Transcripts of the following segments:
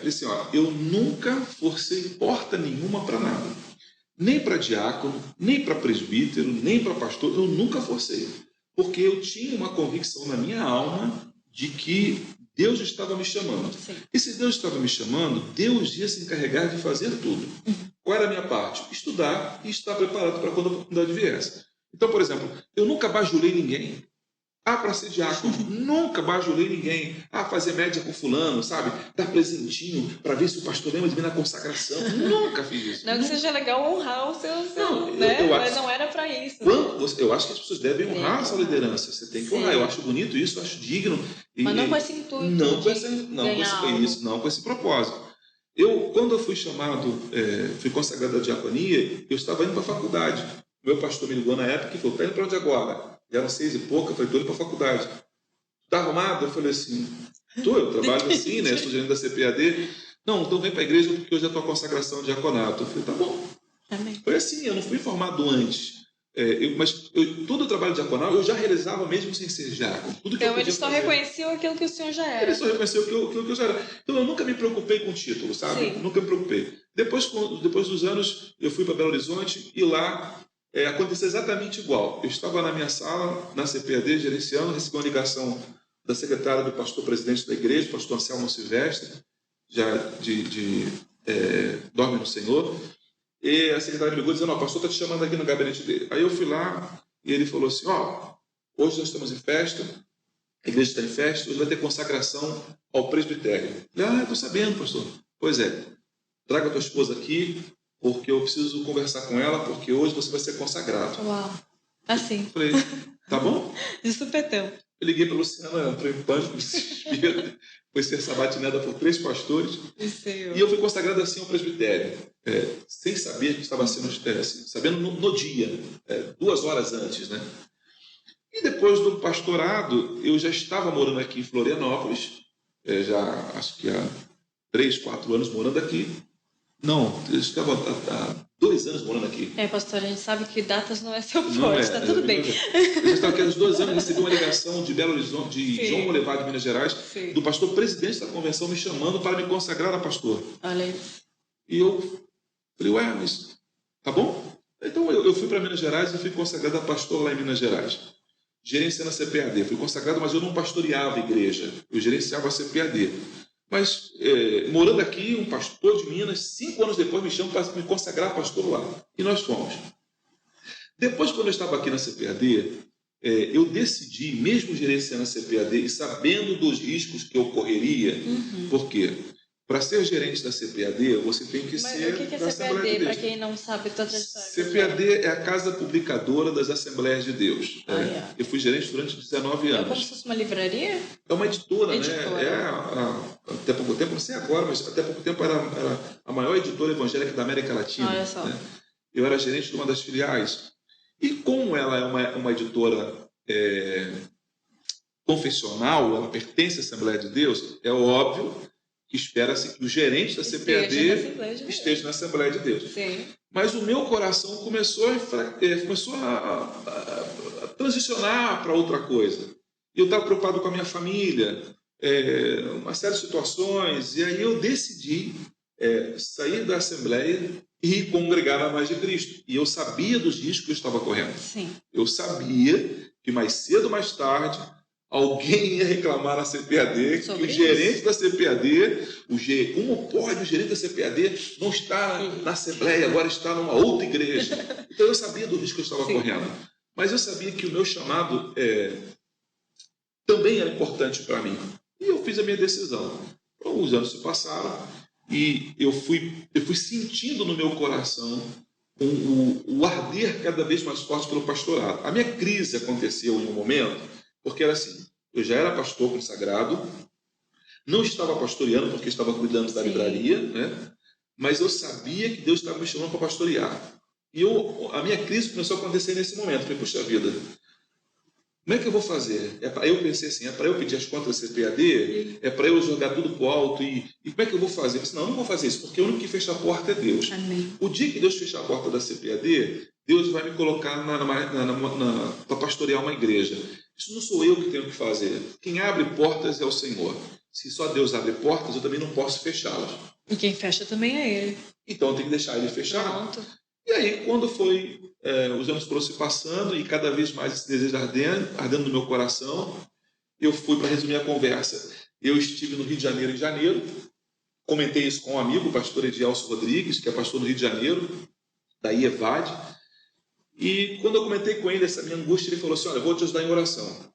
falei assim, ó, eu nunca forcei porta nenhuma para nada. Nem para diácono, nem para presbítero, nem para pastor, eu nunca forcei. Porque eu tinha uma convicção na minha alma de que Deus estava me chamando. Sim. E se Deus estava me chamando, Deus ia se encarregar de fazer tudo. Qual era a minha parte? Estudar e estar preparado para quando a oportunidade viesse. Então, por exemplo, eu nunca bajulei ninguém. Para ser diácono, nunca bajulei ninguém. Fazer média com fulano, sabe? Dar presentinho para ver se o pastor lembra de mim na consagração. Nunca fiz isso. Não nunca. que seja legal honrar o seu Não, né? eu Mas acho, não era para isso. eu acho que as pessoas devem honrar a sua liderança. Você tem que Sim. honrar. Eu acho bonito isso, eu acho digno. Mas não com esse intuito. Não com esse propósito. Quando eu fui chamado, fui consagrado à diaconia, eu estava indo para a faculdade. Meu pastor me ligou na época e falou, está indo para onde agora? Já eram 6 e pouco, eu falei, estou indo para a faculdade. Está arrumado? Eu falei assim, eu trabalho assim, né? Sou gerente da CPAD. Não, então vem para a igreja porque hoje é a tua consagração de diaconato. Eu falei, tá bom. Amém. Foi assim, eu não fui formado antes. Todo o trabalho diaconal eu já realizava mesmo sem ser diácono. Então ele só reconheceu aquilo que o senhor já era. Ele só reconheceu aquilo que eu já era. Então eu nunca me preocupei com o título, sabe? Sim. Nunca me preocupei. Depois dos anos, eu fui para Belo Horizonte e lá aconteceu exatamente igual. Eu estava na minha sala, na CPAD, gerenciando, recebi uma ligação da secretária do pastor presidente da igreja, pastor Anselmo Silvestre, já dorme no Senhor. E a secretária me ligou dizendo, o pastor está te chamando aqui no gabinete dele. Aí eu fui lá e ele falou assim, hoje nós estamos em festa, a igreja está em festa, hoje vai ter consagração ao presbitério. Estou sabendo, pastor. Pois é, traga a tua esposa aqui, porque eu preciso conversar com ela, porque hoje você vai ser consagrado. Uau, assim. Falei, tá bom? De supetão. Eu liguei para a Luciana, entrou em pânico, desespero. Foi ser sabatinada por 3 pastores. E eu fui consagrado assim ao presbitério, sem saber que estava sendo, sabendo no dia, 2 horas antes, né? E depois do pastorado, eu já estava morando aqui em Florianópolis, já acho que há 3, 4 anos morando aqui. Não, eu estava há 2 anos morando aqui. Pastor, a gente sabe que datas não é seu forte, está tudo bem. Eu já estava aqui há uns 2 anos, recebi uma ligação de Belo Horizonte, de João Molevade, de Minas Gerais, do pastor presidente da convenção me chamando para me consagrar a pastor. Olha aí. E eu falei, mas tá bom? Então eu fui para Minas Gerais e fui consagrado a pastor lá em Minas Gerais. Gerenciando a CPAD. Fui consagrado, mas eu não pastoreava a igreja, eu gerenciava a CPAD. Mas, morando aqui, um pastor de Minas, 5 anos depois, me chama para me consagrar pastor lá. E nós fomos. Depois, quando eu estava aqui na CPAD, eu decidi, mesmo gerenciando a CPAD e sabendo dos riscos que eu correria, por quê? Para ser gerente da CPAD, você tem que ser o que é da Assembleia de CPAD, Deus. para quem não sabe toda a história? CPAD é a Casa Publicadora das Assembleias de Deus. Eu fui gerente durante 19 anos. É como se fosse uma livraria? É uma editora, né? Até pouco tempo, não sei agora, mas até pouco tempo era a maior editora evangélica da América Latina. Olha só. Né? Eu era gerente de uma das filiais. E como ela é uma editora confessional, ela pertence à Assembleia de Deus, é óbvio que espera-se que o gerente da CPAD esteja na Assembleia de Deus. Sim. Mas o meu coração começou a transicionar para outra coisa. Eu estava preocupado com a minha família, uma série de situações, e aí eu decidi sair da Assembleia e congregar a mais de Cristo. E eu sabia dos riscos que eu estava correndo. Sim. Eu sabia que mais cedo ou mais tarde alguém ia reclamar na CPAD que o gerente da CPAD, como pode o gerente da CPAD não estar na Assembleia, agora está numa outra igreja? Então eu sabia do risco que eu estava correndo. Mas eu sabia que o meu chamado também era importante para mim. E eu fiz a minha decisão. Os anos se passaram e eu fui sentindo no meu coração o arder cada vez mais forte pelo pastorado. A minha crise aconteceu em um momento, porque era assim, eu já era pastor consagrado, não estava pastoreando porque estava cuidando da livraria, né? Mas eu sabia que Deus estava me chamando para pastorear. E a minha crise começou a acontecer nesse momento. Eu falei, puxa vida, como é que eu vou fazer? Eu pensei assim, é para eu pedir as contas da CPAD? É para eu jogar tudo para o alto? E como é que eu vou fazer? Eu disse, não vou fazer isso, porque o único que fecha a porta é Deus. Amém. O dia que Deus fechar a porta da CPAD, Deus vai me colocar para pastorear uma igreja. Isso não sou eu que tenho que fazer. Quem abre portas é o Senhor. se só Deus abre portas, eu também não posso fechá-las. E quem fecha também é ele. Então eu tenho que deixar ele fechar. Pronto. E aí, quando os anos foram se passando e cada vez mais esse desejo ardendo no meu coração, eu fui, para resumir a conversa, eu estive no Rio de Janeiro em janeiro, comentei isso com um amigo, o pastor Edielso Rodrigues, que é pastor no Rio de Janeiro, da IEVAD, e quando eu comentei com ele essa minha angústia, ele falou assim, olha, eu vou te ajudar em oração.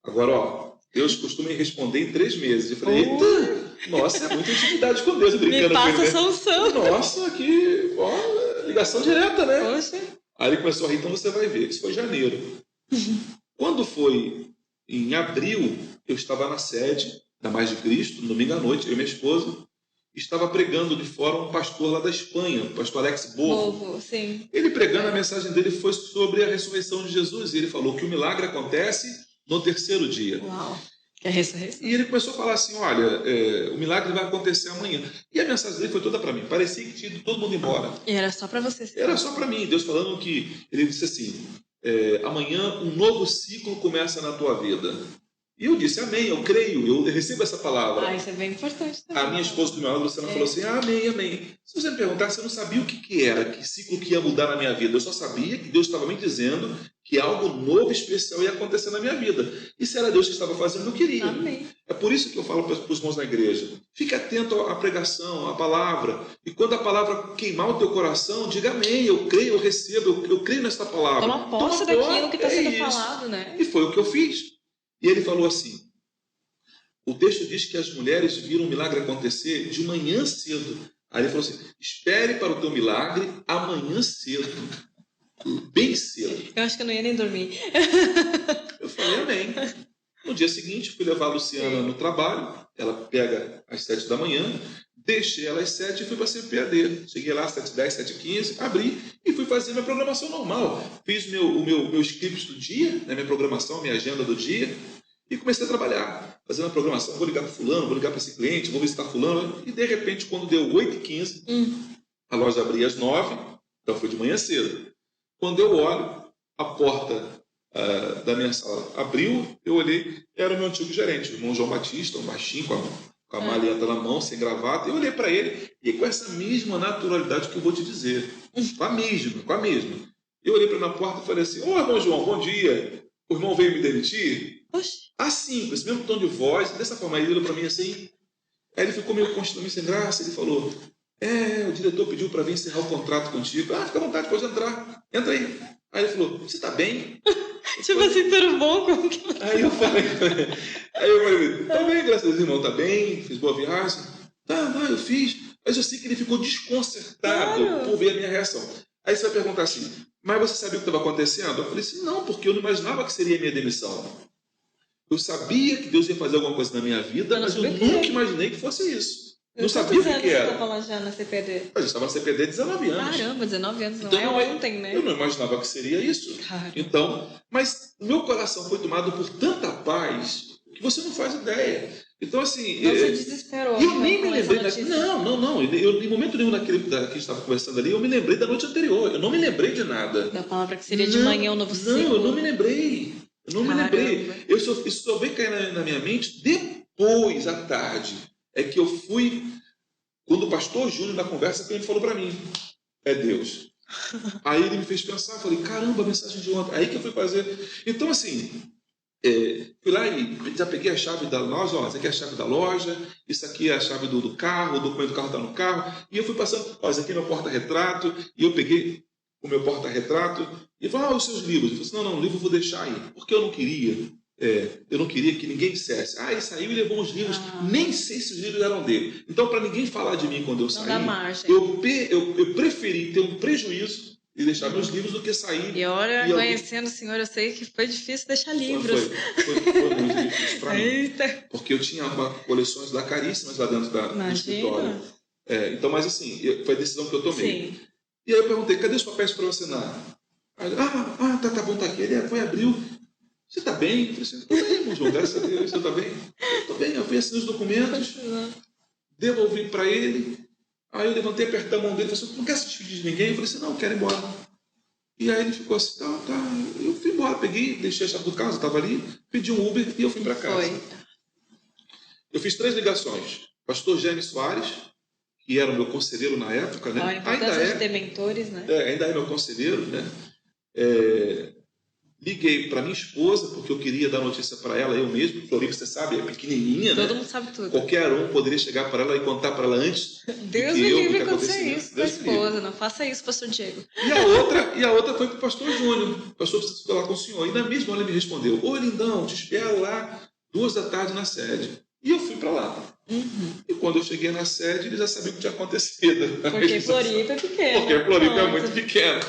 Agora, ó, Deus costuma responder em 3 meses. Eu falei, eita, nossa, é muita intimidade com Deus, brincando Me passa com ele. a solução. Nossa, que ligação direta, né? Poxa. Aí ele começou a rir, então você vai ver. Isso foi em janeiro. Quando foi em abril, eu estava na sede da Mais de Cristo, no domingo à noite, eu e minha esposa, estava pregando de fora um pastor lá da Espanha, o pastor Alex Bovo. Sim. Ele pregando, a mensagem dele foi sobre a ressurreição de Jesus, e ele falou que o milagre acontece no 3º dia. Uau, que é a ressurreição. E ele começou a falar assim, olha, o milagre vai acontecer amanhã. E a mensagem dele foi toda para mim, parecia que tinha ido todo mundo embora. E era só para você. Era só para mim, Deus falando que, ele disse assim, amanhã um novo ciclo começa na tua vida. E eu disse, amém, eu creio, eu recebo essa palavra. Isso é bem importante também. A minha esposa do meu lado, Luciana, falou assim, amém, amém. Se você me perguntasse, eu não sabia o que era, que ciclo que ia mudar na minha vida. Eu só sabia que Deus estava me dizendo que algo novo, especial ia acontecer na minha vida. E se era Deus que estava fazendo, eu queria. Amém. É por isso que eu falo para os irmãos na igreja, fique atento à pregação, à palavra. E quando a palavra queimar o teu coração, diga amém, eu creio, eu recebo, eu creio nesta palavra. Toma posse daquilo que está sendo falado, né? E foi o que eu fiz. E ele falou assim, o texto diz que as mulheres viram o milagre acontecer de manhã cedo. Aí ele falou assim, espere para o teu milagre amanhã cedo. Bem cedo. Eu acho que eu não ia nem dormir. Eu falei, amém. No dia seguinte, fui levar a Luciana no trabalho. Ela pega às 7 da manhã. Deixei ela às 7 e fui para a CPAD. Cheguei lá às 7h10, 7h15, abri e fui fazer minha programação normal. Fiz o meu script do dia, né, minha programação, minha agenda do dia. E comecei a trabalhar, fazendo a programação. Vou ligar para fulano, vou ligar para esse cliente, vou visitar fulano. E de repente, quando deu 8h15, a loja abria às 9h, então foi de manhã cedo. Quando eu olho, a porta da minha sala abriu, eu olhei, era o meu antigo gerente, o irmão João Batista, um baixinho, com a maleta na mão, sem gravata. Eu olhei para ele e com essa mesma naturalidade que eu vou te dizer. Com a mesma. Eu olhei para ele na porta e falei assim, ô irmão João, bom dia. O irmão veio me demitir? Assim, com esse mesmo tom de voz, dessa forma, ele olhou para mim assim. Aí ele ficou meio constrangido, sem graça, ele falou, o diretor pediu para vir encerrar o contrato contigo. Fica à vontade, pode entrar. Entra aí. Aí ele falou, você está bem? Tipo assim, tudo bom? Como que... Aí eu falei, tá bem, graças a Deus, irmão, tá bem, fiz boa viagem. Tá, eu fiz. Mas eu sei que ele ficou desconcertado por ver a minha reação. Aí você vai perguntar assim, mas você sabia o que estava acontecendo? Eu falei assim, não, porque eu não imaginava que seria a minha demissão. Eu sabia que Deus ia fazer alguma coisa na minha vida, mas eu nunca imaginei que fosse isso. Não sabia o que era. Você estava lá já na CPD? Eu estava na CPD há 19 anos. Caramba, 19 anos, então, não é ontem, né? Eu não imaginava que seria isso. Caramba. Então, mas meu coração foi tomado por tanta paz que você não faz ideia. Então, assim... Você desesperou. Eu nem me lembrei... Não. Eu, em momento nenhum daquele que a gente estava conversando ali, eu me lembrei da noite anterior. Eu não me lembrei de nada. Da palavra que seria de manhã um novo ciclo. Não, eu não me lembrei. Isso só veio cair na minha mente depois, à tarde. É que eu fui... Quando o pastor Júnior, na conversa, ele falou para mim, é Deus. Aí ele me fez pensar, eu falei, caramba, a mensagem de ontem. Aí que eu fui fazer... Então, assim... fui lá e já peguei a chave da loja, essa aqui é a chave da loja, isso aqui é a chave do carro, o documento do carro está no carro, e eu fui passando, isso aqui é meu porta-retrato, e eu peguei o meu porta-retrato, e falei, os seus livros. Eu falei assim, não, o livro eu vou deixar aí, porque eu não queria que ninguém dissesse, ele saiu e levou uns livros, nem sei se os livros eram dele. Então, para ninguém falar de mim quando eu saí, eu preferi ter um prejuízo e deixar meus livros do que sair. E olha, conhecendo o senhor, eu sei que foi difícil deixar livros. Foi muito difícil para mim. Eita. Porque eu tinha coleções da Caríssimas lá dentro do escritório. Então, mas assim, foi a decisão que eu tomei. Sim. E aí eu perguntei, cadê os papéis para eu assinar? Aí, tá bom, tá aqui. Ele foi, abriu. Você tá bem? Eu falei assim, tô bem, irmão João, graças a Deus, você tá bem? Tô bem, eu fui assinar os documentos, devolvi para ele. Aí eu levantei, apertei a mão dele e falei assim, não quer se despedir de ninguém? Eu falei assim, não, eu quero ir embora. E aí ele ficou assim, tá. Eu fui embora, peguei, deixei a chave do carro, eu estava ali, pedi um Uber e eu fui para casa. Eu fiz 3 ligações. Pastor Jaime Soares, que era o meu conselheiro na época, né? A importância de ter mentores, né? Ainda é meu conselheiro, né? Liguei para minha esposa, porque eu queria dar notícia para ela, eu mesmo. Floripa, você sabe, é pequenininha, Todo né? mundo sabe tudo. Qualquer um poderia chegar para ela e contar para ela antes Deus me livre acontecer isso com a esposa. Não faça isso, pastor Diego. E a outra foi para o pastor Júnior. Pastor, preciso falar com o senhor. E na mesma hora ele me respondeu: Ô, lindão, te espero lá 2 da tarde na sede. E eu fui para lá. E quando eu cheguei na sede, ele já sabia o que tinha acontecido. Porque Floripa é pequeno. Porque Floripa é muito pequeno.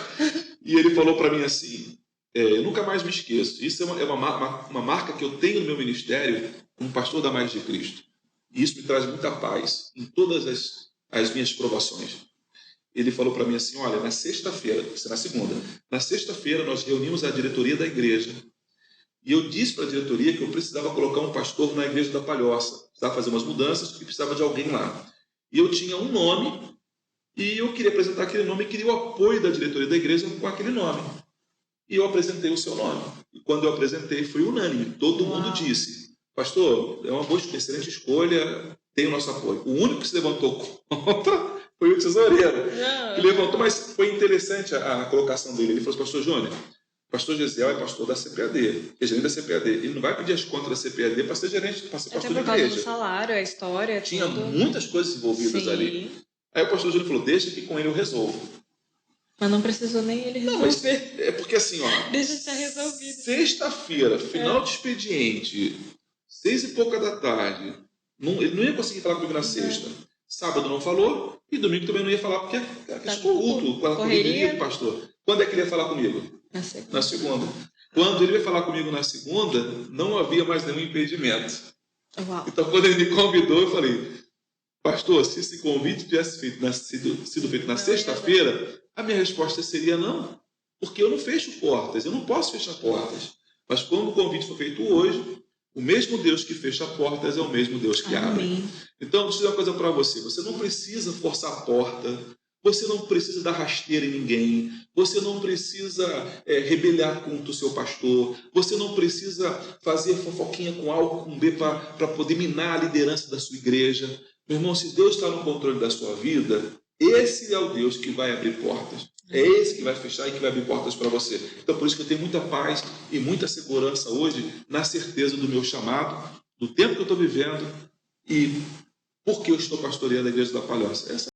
E ele falou para mim assim, eu nunca mais me esqueço, isso é uma marca que eu tenho no meu ministério como pastor da Mais de Cristo. E isso me traz muita paz em todas as minhas provações. Ele falou para mim assim, olha, na sexta-feira, será segunda, na sexta-feira nós reunimos a diretoria da igreja e eu disse para a diretoria que eu precisava colocar um pastor na igreja da Palhoça, precisava fazer umas mudanças e precisava de alguém lá. E eu tinha um nome e eu queria apresentar aquele nome e queria o apoio da diretoria da igreja com aquele nome. E eu apresentei o seu nome. E quando eu apresentei, foi unânime. Todo mundo disse, pastor, é uma boa, excelente escolha, tem o nosso apoio. O único que se levantou contra foi o tesoureiro. Que levantou, mas foi interessante a colocação dele. Ele falou, pastor Júnior, pastor Gesiel é pastor da CPAD, é gerente da CPAD. Ele não vai pedir as contas da CPAD para ser gerente, para ser pastor da igreja. Até por causa do salário, a história, tinha tudo. muitas coisas envolvidas ali. Aí o pastor Júnior falou, deixa que com ele eu resolvo. Mas não precisou nem ele resolver. Não, mas é porque assim, ó. Deixa estar resolvido. Sexta-feira, final de expediente, 6 e pouca da tarde. Ele não ia conseguir falar comigo na sexta. Sábado não falou e domingo também não ia falar porque é culto, com a correria do pastor. Quando é que ele ia falar comigo? Na segunda. Quando ele ia falar comigo na segunda, não havia mais nenhum impedimento. Uau. Então, quando ele me convidou, eu falei, pastor, se esse convite tivesse sido feito na sexta-feira, a minha resposta seria não, porque eu não fecho portas, eu não posso fechar portas. Mas como o convite foi feito hoje, o mesmo Deus que fecha portas é o mesmo Deus que abre. Então, deixa eu dizer uma coisa para você, você não precisa forçar a porta, você não precisa dar rasteira em ninguém, você não precisa rebeliar contra o seu pastor, você não precisa fazer fofoquinha com A ou com B para poder minar a liderança da sua igreja. Meu irmão, se Deus está no controle da sua vida, esse é o Deus que vai abrir portas. É esse que vai fechar e que vai abrir portas para você. Então, por isso que eu tenho muita paz e muita segurança hoje na certeza do meu chamado, do tempo que eu estou vivendo e porque eu estou pastoreando a Igreja da Palhoça. Essa